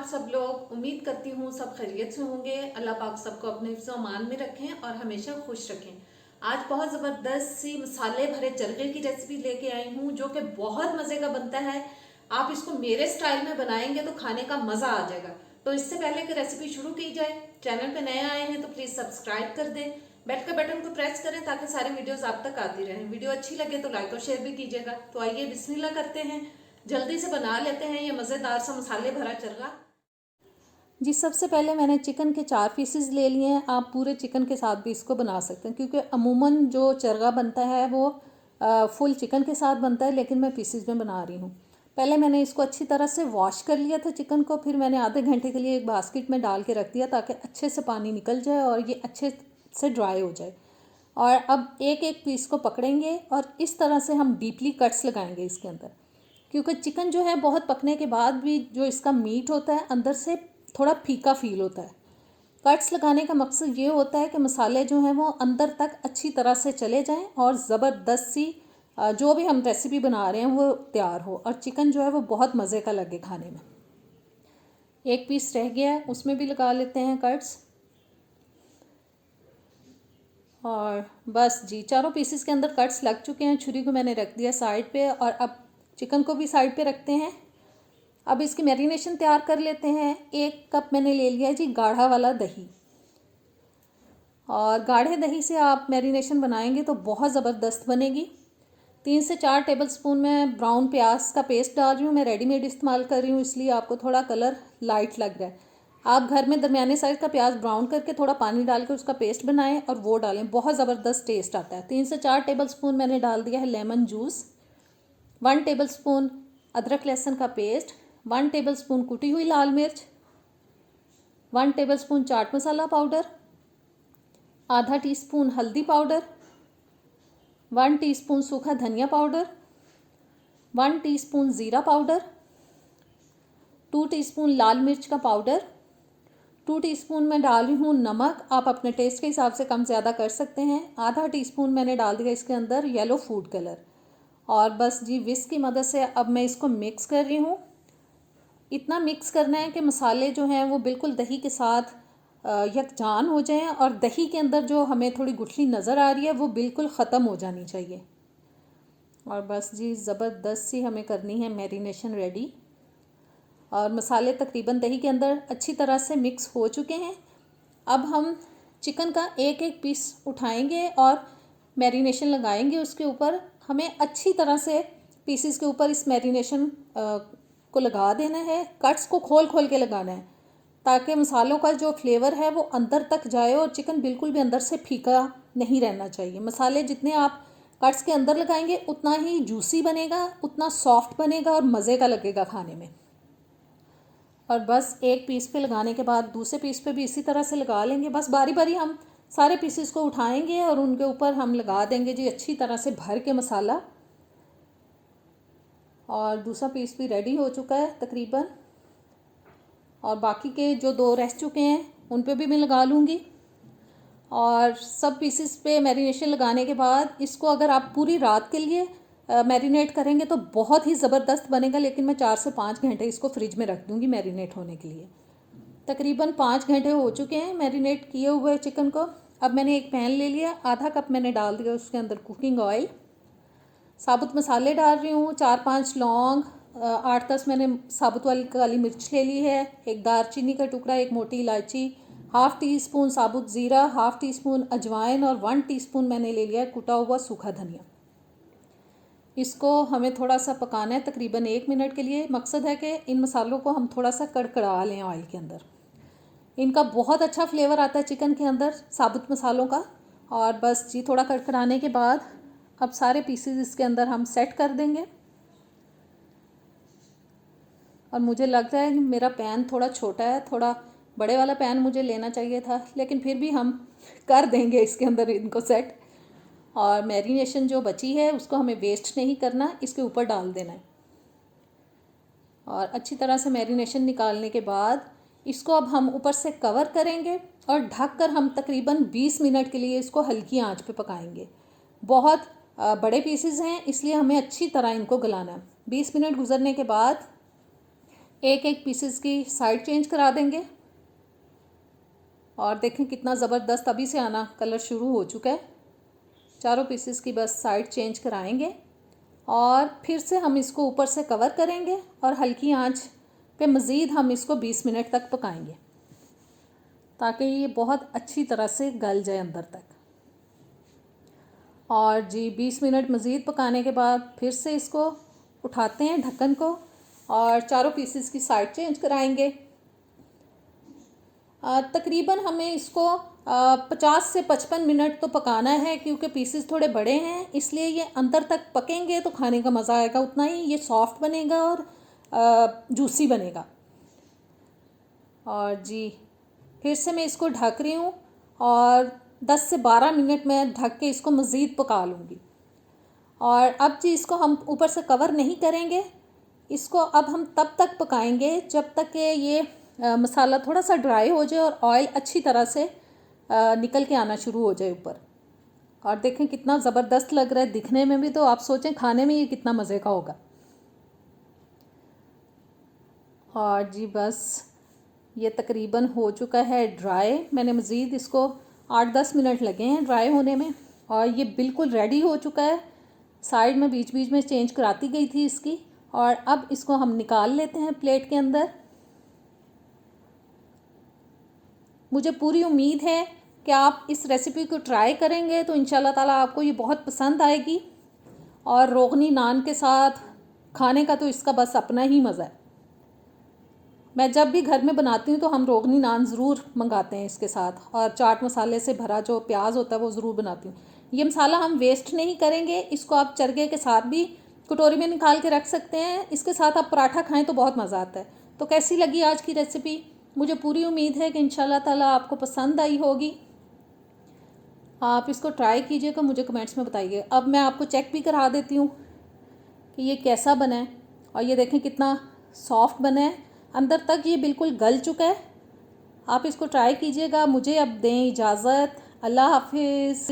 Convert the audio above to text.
आप सब लोग। उम्मीद करती हूँ सब खैरियत से होंगे। अल्लाह पाक सबको अपने हिफ्ज़ अमान में रखें और हमेशा खुश रखें। आज बहुत ज़बरदस्त सी मसाले भरे जलगे की रेसिपी लेके आई हूँ जो कि बहुत मज़े का बनता है। आप इसको मेरे स्टाइल में बनाएंगे तो खाने का मज़ा आ जाएगा। तो इससे पहले कि रेसिपी शुरू की जाए, चैनल पे नए आए हैं तो प्लीज़ सब्सक्राइब कर दें, बेल के बटन को प्रेस करें ताकि सारे वीडियोस आप तक आती रहें। वीडियो अच्छी लगे तो लाइक और शेयर भी कीजिएगा। तो आइए बिस्मिल्लाह करते हैं, जल्दी से बना लेते हैं ये मज़ेदार सा मसाले भरा चरगा। जी, सबसे पहले मैंने चिकन के 4 पीसेस ले लिए हैं। आप पूरे चिकन के साथ भी इसको बना सकते हैं क्योंकि अमूमन जो चरगा बनता है वो फुल चिकन के साथ बनता है, लेकिन मैं पीसेस में बना रही हूँ। पहले मैंने इसको अच्छी तरह से वॉश कर लिया था चिकन को, फिर मैंने आधे घंटे के लिए एक बास्केट में डाल के रख दिया ताकि अच्छे से पानी निकल जाए और ये अच्छे से ड्राई हो जाए। और अब एक एक पीस को पकड़ेंगे और इस तरह से हम डीपली कट्स लगाएंगे इसके अंदर, क्योंकि चिकन जो है बहुत पकने के बाद भी जो इसका मीट होता है अंदर से थोड़ा फीका फील होता है। कट्स लगाने का मकसद ये होता है कि मसाले जो हैं वो अंदर तक अच्छी तरह से चले जाएं और ज़बरदस्त सी जो भी हम रेसिपी बना रहे हैं वो तैयार हो और चिकन जो है वो बहुत मज़े का लगे खाने में। एक पीस रह गया है, उसमें भी लगा लेते हैं कट्स। और बस जी, चारों पीसेस के अंदर कट्स लग चुके हैं। छुरी को मैंने रख दिया साइड पे और अब चिकन को भी साइड पे रखते हैं। अब इसकी मैरिनेशन तैयार कर लेते हैं। 1 कप मैंने ले लिया है जी गाढ़ा वाला दही, और गाढ़े दही से आप मैरिनेशन बनाएंगे तो बहुत ज़बरदस्त बनेगी। 3 से 4 टेबलस्पून मैं ब्राउन प्याज का पेस्ट डाल रही हूँ। मैं रेडीमेड इस्तेमाल कर रही हूँ इसलिए आपको थोड़ा कलर लाइट लग रहा है। आप घर में दरमियाने साइज़ का प्याज ब्राउन करके थोड़ा पानी डाल के उसका पेस्ट बनाएं और वो डालें, बहुत ज़बरदस्त टेस्ट आता है। 3 से 4 टेबलस्पून मैंने डाल दिया है लेमन जूस। 1 टेबलस्पून अदरक लहसुन का पेस्ट, 1 टेबलस्पून कुटी हुई लाल मिर्च, 1 टेबलस्पून चाट मसाला पाउडर, आधा टीस्पून हल्दी पाउडर, 1 टीस्पून सूखा धनिया पाउडर, 1 टीस्पून ज़ीरा पाउडर, 2 टीस्पून लाल मिर्च का पाउडर, 2 टीस्पून मैं डाल रही हूँ नमक। आप अपने टेस्ट के हिसाब से कम ज़्यादा कर सकते हैं। आधा टीस्पून मैंने डाल दिया इसके अंदर येलो फूड कलर। और बस जी, विस्क की मदद से अब मैं इसको मिक्स कर रही हूँ। इतना मिक्स करना है कि मसाले जो हैं वो बिल्कुल दही के साथ यकजान हो जाएं और दही के अंदर जो हमें थोड़ी गुठली नज़र आ रही है वो बिल्कुल ख़त्म हो जानी चाहिए। और बस जी, ज़बरदस्त सी हमें करनी है मैरिनेशन रेडी। और मसाले तकरीबन दही के अंदर अच्छी तरह से मिक्स हो चुके हैं। अब हम चिकन का एक एक पीस उठाएंगे और मैरिनेशन लगाएंगे उसके ऊपर। हमें अच्छी तरह से पीसेस के ऊपर इस मैरिनेशन को लगा देना है। कट्स को खोल खोल के लगाना है ताकि मसालों का जो फ्लेवर है वो अंदर तक जाए और चिकन बिल्कुल भी अंदर से फीका नहीं रहना चाहिए। मसाले जितने आप कट्स के अंदर लगाएंगे उतना ही जूसी बनेगा, उतना सॉफ्ट बनेगा और मज़े का लगेगा खाने में। और बस एक पीस पे लगाने के बाद दूसरे पीस पे भी इसी तरह से लगा लेंगे। बस बारी बारी हम सारे पीसेस को उठाएंगे और उनके ऊपर हम लगा देंगे जी अच्छी तरह से भर के मसाला। और दूसरा पीस भी रेडी हो चुका है तकरीबन, और बाकी के जो 2 रह चुके हैं उन पे भी मैं लगा लूँगी। और सब पीसेस पे मैरिनेशन लगाने के बाद इसको अगर आप पूरी रात के लिए मैरिनेट करेंगे तो बहुत ही ज़बरदस्त बनेगा, लेकिन मैं 4 से 5 घंटे इसको फ्रिज में रख दूँगी मैरिनेट होने के लिए। तकरीबन 5 घंटे हो चुके हैं मैरिनेट किए हुए चिकन को। अब मैंने एक पैन ले लिया, आधा कप मैंने डाल दिया उसके अंदर कुकिंग ऑयल। साबुत मसाले डाल रही हूँ, 4-5 लौंग, 8-10 मैंने साबुत वाली काली मिर्च ले ली है, एक दालचीनी का टुकड़ा, एक मोटी इलायची, हाफ़ टी स्पून साबुत ज़ीरा, हाफ़ टी स्पून अजवाइन और 1 टीस्पून मैंने ले लिया है कुटा हुआ सूखा धनिया। इसको हमें थोड़ा सा पकाना है तकरीबन 1 मिनट के लिए। मकसद है कि इन मसालों को हम थोड़ा सा कड़कड़ा लें ऑयल के अंदर। इनका बहुत अच्छा फ्लेवर आता है चिकन के अंदर साबुत मसालों का। और बस जी, थोड़ा कड़कड़ाने के बाद अब सारे पीसेस इसके अंदर हम सेट कर देंगे। और मुझे लग रहा है कि मेरा पैन थोड़ा छोटा है, थोड़ा बड़े वाला पैन मुझे लेना चाहिए था, लेकिन फिर भी हम कर देंगे इसके अंदर इनको सेट। और मैरिनेशन जो बची है उसको हमें वेस्ट नहीं करना, इसके ऊपर डाल देना है। और अच्छी तरह से मैरिनेशन निकालने के बाद इसको अब हम ऊपर से कवर करेंगे और ढककर हम तकरीबन 20 मिनट के लिए इसको हल्की आंच पे पकाएंगे। बहुत बड़े पीसेस हैं इसलिए हमें अच्छी तरह इनको गलाना है। 20 मिनट गुजरने के बाद एक एक पीसेस की साइड चेंज करा देंगे। और देखें कितना ज़बरदस्त अभी से आना कलर शुरू हो चुका है। चारों पीसेस की बस साइड चेंज कराएंगे और फिर से हम इसको ऊपर से कवर करेंगे और हल्की आंच पे मज़ीद हम इसको 20 मिनट तक पकाएंगे ताकि ये बहुत अच्छी तरह से गल जाए अंदर तक। और जी 20 मिनट मज़ीद पकाने के बाद फिर से इसको उठाते हैं ढक्कन को और चारों पीसेस की साइड चेंज कराएंगे। तकरीबन हमें इसको 50 से 55 मिनट तो पकाना है क्योंकि पीसेस थोड़े बड़े हैं, इसलिए ये अंदर तक पकेंगे तो खाने का मज़ा आएगा उतना ही, ये सॉफ्ट बनेगा और जूसी बनेगा। और जी फिर से मैं इसको ढक रही हूँ और 10 से 12 मिनट में ढक के इसको मज़ीद पका लूँगी। और अब जी इसको हम ऊपर से कवर नहीं करेंगे, इसको अब हम तब तक पकाएंगे जब तक कि ये मसाला थोड़ा सा ड्राई हो जाए और ऑयल अच्छी तरह से निकल के आना शुरू हो जाए ऊपर। और देखें कितना ज़बरदस्त लग रहा है दिखने में भी, तो आप सोचें खाने में ये कितना मज़े का होगा। और जी बस ये तकरीबन हो चुका है ड्राई। मैंने मज़ीद इसको 8-10 मिनट लगे हैं ड्राई होने में और ये बिल्कुल रेडी हो चुका है। साइड में बीच बीच में चेंज कराती गई थी इसकी। और अब इसको हम निकाल लेते हैं प्लेट के अंदर। मुझे पूरी उम्मीद है कि आप इस रेसिपी को ट्राई करेंगे तो इंशाल्लाह ताला आपको ये बहुत पसंद आएगी। और रोगनी नान के साथ खाने का तो इसका बस अपना ही मज़ा है। मैं जब भी घर में बनाती हूँ तो हम रोगनी नान ज़रूर मंगाते हैं इसके साथ, और चाट मसाले से भरा जो प्याज होता है वो ज़रूर बनाती हूँ। ये मसाला हम वेस्ट नहीं करेंगे, इसको आप चरगे के साथ भी कटोरी में निकाल के रख सकते हैं। इसके साथ आप पराठा खाएं तो बहुत मज़ा आता है। तो कैसी लगी आज की रेसिपी? मुझे पूरी उम्मीद है कि इंशाल्लाह ताला आपको पसंद आई होगी। आप इसको ट्राई कीजिएगा, मुझे कमेंट्स में बताइए। अब मैं आपको चेक भी करा देती हूँ कि ये कैसा बना है। और ये देखें कितना सॉफ्ट बना है, अंदर तक ये बिल्कुल गल चुका है। आप इसको ट्राई कीजिएगा। मुझे अब दें इजाज़त। अल्लाह हाफिज़।